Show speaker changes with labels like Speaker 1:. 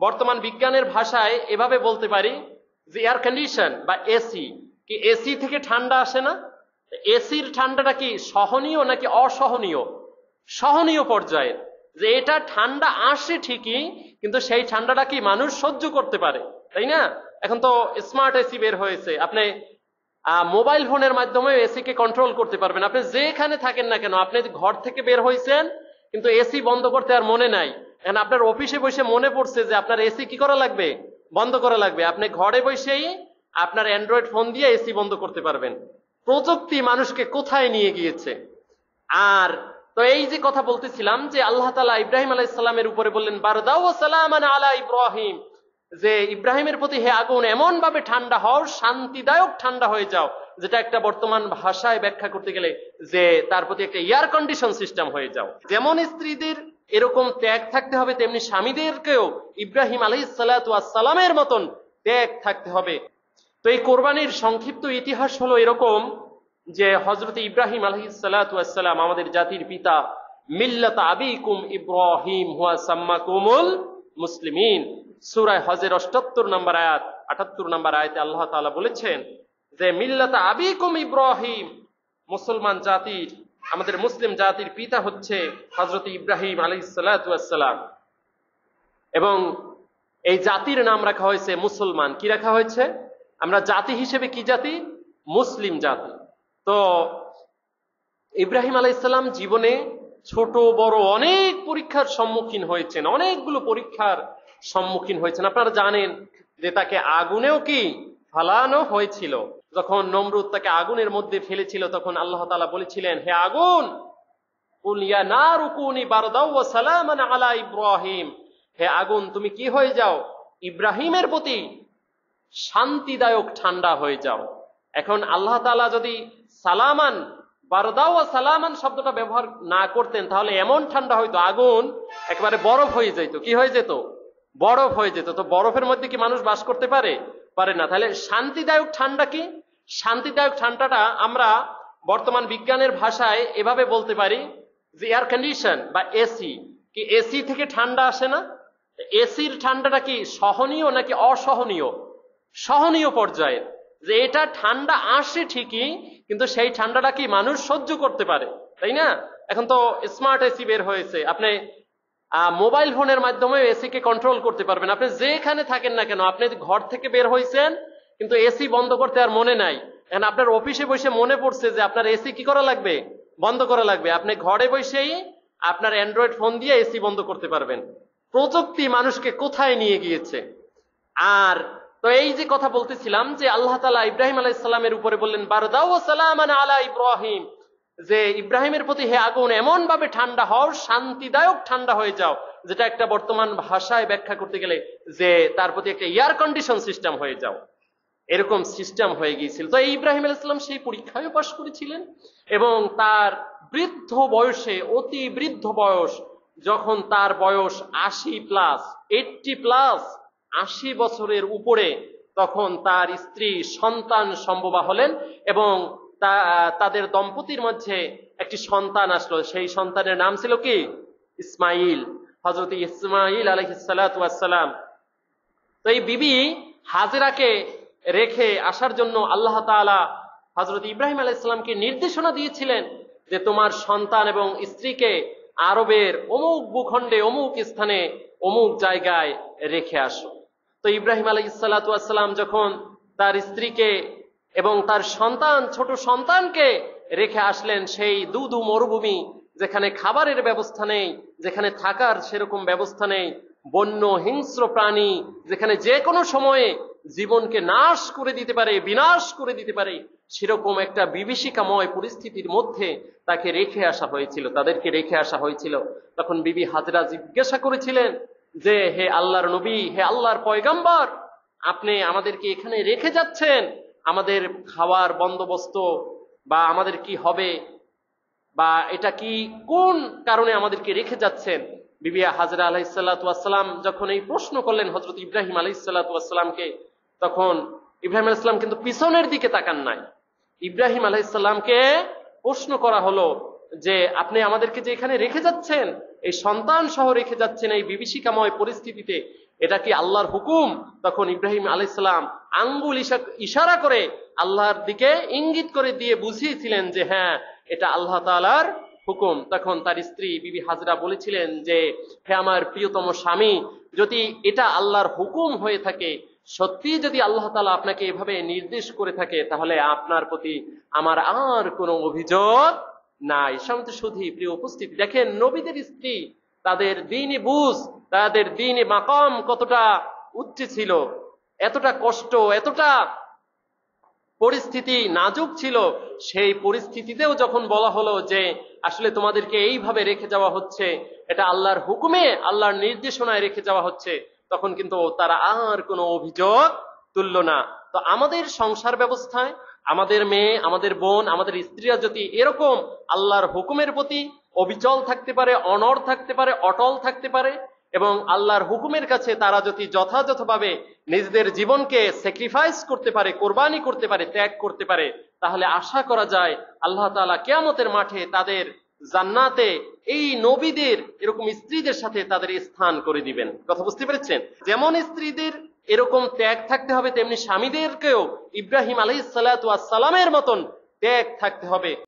Speaker 1: বর্তমান বিজ্ঞানের ভাষায় এভাবে বলতে পারি যে এয়ার কন্ডিশন বা এসি, কি এসি থেকে ঠান্ডা আসে না? এসির ঠান্ডাটা কি সহনীয় নাকি অসহনীয়? সহনীয় পর্যায়ের। যে এটা ঠান্ডা আসে ঠিকই, কিন্তু সেই ঠান্ডাটা কি মানুষ সহ্য করতে পারে, তাই না? এখন তো স্মার্ট এসি বের হয়েছে, আপনি মোবাইল ফোনের মাধ্যমে এসি কে কন্ট্রোল করতে পারবেন। আপনি যেখানে থাকেন না কেন, আপনি ঘর থেকে বের হয়েছেন কিন্তু এসি বন্ধ করতে আর মনে নাই, এখন আপনার অফিসে বসে মনে পড়ছে যে আপনার এসি কি করা লাগবে, বন্ধ করা লাগবে। আপনি ঘরে বসেই আপনার অ্যান্ড্রয়েড ফোন দিয়ে এসি বন্ধ করতে পারবেন। প্রযুক্তি মানুষকে কোথায় নিয়ে গিয়েছে! আর তো এই যে কথা বলতেছিলাম যে আল্লাহ তাআলা ইব্রাহিম আলাইহিস সালামের উপরে বললেন বারদাও ওয়া সালামান আলা ইব্রাহিম, যে ইব্রাহিমের প্রতি হে আগুন এমন ভাবে ঠান্ডা হও, শান্তিদায়ক ঠান্ডা হয়ে যাও, যেটা একটা বর্তমান ভাষায় ব্যাখ্যা করতে গেলে যে তার প্রতি একটা এয়ার কন্ডিশন সিস্টেম হয়ে যাও। যেমন স্ত্রীদের এরকম ত্যাগ থাকতে হবে, তেমনি স্বামীদেরকেও ইব্রাহিম আলাইহিস সালাতু ওয়াস সালামের মতন ত্যাগ থাকতে হবে। তো এই কোরবানির সংক্ষিপ্ত ইতিহাস হলো এরকম যে হযরত ইব্রাহিম আলাইহিস সালাতু ওয়াস সালাম আমাদের জাতির পিতা, মিল্লাত আবিকুম ইব্রাহিম হুয়া সাম্মাকুমুল মুসলিমিন। সূরা হজের ৭৮ নম্বর আয়াত ৭৮ নম্বর আয়াতে আল্লাহ তাআলা বলেছেন যে মিল্লাত আবিকুম ইব্রাহিম, মুসলমান জাতির, আমাদের মুসলিম জাতির পিতা হচ্ছে হযরত ইব্রাহিম আলাইহিস সালাতু ওয়াস সালাম। এবং এই জাতির নাম রাখা হয়েছে মুসলমান। কি রাখা হয়েছে? আমরা জাতি হিসেবে কি জাতি? মুসলিম জাতি। তো ইব্রাহিম আলাইহিস সালাম জীবনে ছোট বড় অনেক পরীক্ষার সম্মুখীন হয়েছেন, অনেকগুলো পরীক্ষার সম্মুখীন হয়েছেন। আপনারা জানেন যে তাকে আগুনেও কি ফালানো হয়েছিল। যখন নমরুদ তাকে আগুনের মধ্যে ফেলেছিল, তখন আল্লাহ তাআলা বলেছিলেন, হে আগুন, কুল ইয়া নারু কুনি বারদাও ওয়া সালামান আলা ইব্রাহিম, হে আগুন তুমি কি হয়ে যাও? ইব্রাহিমের প্রতি শান্তিদায়ক ঠান্ডা হয়ে যাও। এখন আল্লাহ তাআলা যদি সালামান, বারদাও ওয়া সালামান শব্দটা ব্যবহার না করতেন, তাহলে এমন ঠান্ডা হয়তো আগুন একেবারে বরফ হয়ে যেত। কি হয়ে যেত? বরফ হয়ে যেত। তো বরফের মধ্যে কি মানুষ বাস করতে পারে? পারে না। তাহলে শান্তিদায়ক ঠান্ডা কি? শান্তিদায়ক ঠান্ডাটা আমরা বর্তমান বিজ্ঞানের ভাষায় এভাবে বলতে পারি যে এয়ার কন্ডিশন বা এসি, কি এসি থেকে ঠান্ডা আসে না? এসির ঠান্ডাটা কি সহনীয় নাকি অসহনীয়? সহনীয় পর্যায়ের। যে এটা ঠান্ডা আসে ঠিকই, কিন্তু সেই ঠান্ডাটা কি মানুষ সহ্য করতে পারে, তাই না? এখন তো স্মার্ট এসি বের হয়েছে, আপনি মোবাইল ফোনের মাধ্যমে এসি কে কন্ট্রোল করতে পারবেন। আপনি যেখানে থাকেন না কেন, আপনি ঘর থেকে বের হয়েছেন কিন্তু এসি বন্ধ করতে আর মনে নাই, এখন আপনার অফিসে বসে মনে পড়ছে যে আপনার এসি কি করা লাগবে, বন্ধ করা লাগবে। আপনি ঘরে বসেই আপনার অ্যান্ড্রয়েড ফোন দিয়ে এসি বন্ধ করতে পারবেন। প্রযুক্তি মানুষকে কোথায় নিয়ে গিয়েছে! আর তো এই যে কথা বলতেছিলাম যে আল্লাহ তাআলা ইব্রাহিম আলাইহিস সালামের উপরে বললেন বারদাও ওয়া সালামান আলা ইব্রাহিম, যে ইব্রাহিমের প্রতি হে আগুন এমন ভাবে ঠান্ডা হও, শান্তিদায়ক ঠান্ডা হয়ে যাও, যেটা একটা বর্তমান ভাষায় ব্যাখ্যা করতে গেলে যে তার প্রতি একটা এয়ার কন্ডিশন সিস্টেম হয়ে যাও, এরকম সিস্টেম হয়ে গিয়েছিল। তো ইব্রাহিম আলাইহিস সালাম সেই পরীক্ষায় পাশ করেছিলেন এবং তার বৃদ্ধ বয়সে, অতি বৃদ্ধ বয়স, যখন তার বয়স 80 বছরের উপরে, তখন তার স্ত্রী সন্তান সম্ভবা হলেন এবং তাদের দম্পতির মধ্যে একটি সন্তান আসলো। সেই সন্তানের নাম ছিল কি? ইসমাইল, হযরত ইসমাইল আলাইহিস সালাতু ওয়াস সালাম। তো এই বিবি হাজেরাকে রেখে আসার জন্য আল্লাহ তাআলা হযরত ইব্রাহিম আলাইহিস সালামকে নির্দেশনা দিয়েছিলেন যে তোমার সন্তান এবং স্ত্রীকে আরবের অমুক ভূখণ্ডে, অমুক স্থানে, অমুক জায়গায় রেখে আসো। তো ইব্রাহিম আলাইহিস সালাতু ওয়াস সালাম যখন তার স্ত্রীকে এবং তার সন্তান, ছোট সন্তানকে রেখে আসলেন সেই দুধু মরুভূমি, যেখানে খাবারের ব্যবস্থা নেই, যেখানে থাকার সেরকম ব্যবস্থা নেই, বন্য হিংস্র প্রাণী যেখানে যে কোনো সময়ে জীবনকে নাশ করে দিতে পারে, বিনাশ করে দিতে পারে, সেরকম একটা বিভীষিকাময় পরিস্থিতির মধ্যে তাকে রেখে আসা হয়েছিল, তাদেরকে রেখে আসা হয়েছিল। তখন বিবি হাজরা জিজ্ঞাসা করেছিলেন যে হে আল্লাহর নবী, হে আল্লাহর পয়গম্বর, আপনি আমাদেরকে এখানে রেখে যাচ্ছেন, আমাদের খাওয়ার বন্দোবস্ত বা আমাদের কি হবে, বা এটা কি, কোন কারণে আমাদেরকে রেখে যাচ্ছেন? বিবি হাজরা আলাইহিস সালাতু ওয়াস সালাম যখন এই প্রশ্ন করলেন হযরত ইব্রাহিম আলাইহিস সালাতু ওয়াস সালামকে, তখন ইব্রাহিম আলাইহিস সালাম কিন্তু পিছনের দিকে তাকান নাই। ইব্রাহিম আলাইহিস সালামকে প্রশ্ন করা হলো যে আপনি আমাদেরকে যে এখানে রেখে যাচ্ছেন, এই সন্তান সহ রেখে যাচ্ছেন এই বিভীষিকাময় পরিস্থিতিতে, এটা কি আল্লাহর হুকুম? তখন ইব্রাহিম আলাইহিস সালাম আঙ্গুল ইশারা করে আল্লাহর দিকে ইঙ্গিত করে দিয়ে বুঝিয়েছিলেন যে হ্যাঁ, এটা আল্লাহ তাআলার হুকুম। তখন তার স্ত্রী বিবি হাজরা বলেছিলেন যে হে আমার প্রিয়তম স্বামী, যদি এটা আল্লাহর হুকুম হয়ে থাকে, সত্যি যদি আল্লাহ তাআলা আপনাকে এভাবে নির্দেশ করে থাকে, তাহলে আপনার প্রতি আমার আর কোনো অভিযোগ নাই। সমিত সুধী, প্রিয় উপস্থিতি, দেখেন নবীদের স্ত্রী, তাদের দ্বীনি বুঝ, তাদের দ্বীনি মাকাম কতটা উচ্চ ছিল, এতটা কষ্ট, এতটা পরিস্থিতি নাজুক ছিল। সেই পরিস্থিতিতেও যখন বলা হলো যে আসলে তোমাদেরকে এইভাবে রেখে যাওয়া হচ্ছে, এটা আল্লাহর হুকুমে, আল্লাহর নির্দেশনায় রেখে যাওয়া হচ্ছে, তখন কিন্তু তারা আর কোনো অভিযোগ তুলল না। তো আমাদের সংসার ব্যবস্থায় আমাদের মেয়ে, আমাদের বোন, আমাদের স্ত্রীরা যদি এরকম আল্লাহর হুকুমের প্রতি অবিচল থাকতে পারে, অনড় থাকতে পারে, অটল থাকতে পারে, এবং আল্লাহর হুকুমের কাছে তারা যদি যথাযথভাবে নিজেদের জীবনকে স্যাক্রিফাইস করতে পারে, কোরবানি করতে পারে, ত্যাগ করতে পারে, তাহলে আশা করা যায় আল্লাহ তাআলা কিয়ামতের মাঠে তাদের জান্নাতে এই নবীদের এরকম স্ত্রীদের সাথে তাদের স্থান করে দিবেন। কথা বুঝতে পেরেছেন? যেমন স্ত্রীদের এরকম ত্যাগ থাকতে হবে, তেমনি স্বামীদেরকেও ইব্রাহিম আলাইহিস সালাতু ওয়াস সালামের মতন ত্যাগ থাকতে হবে।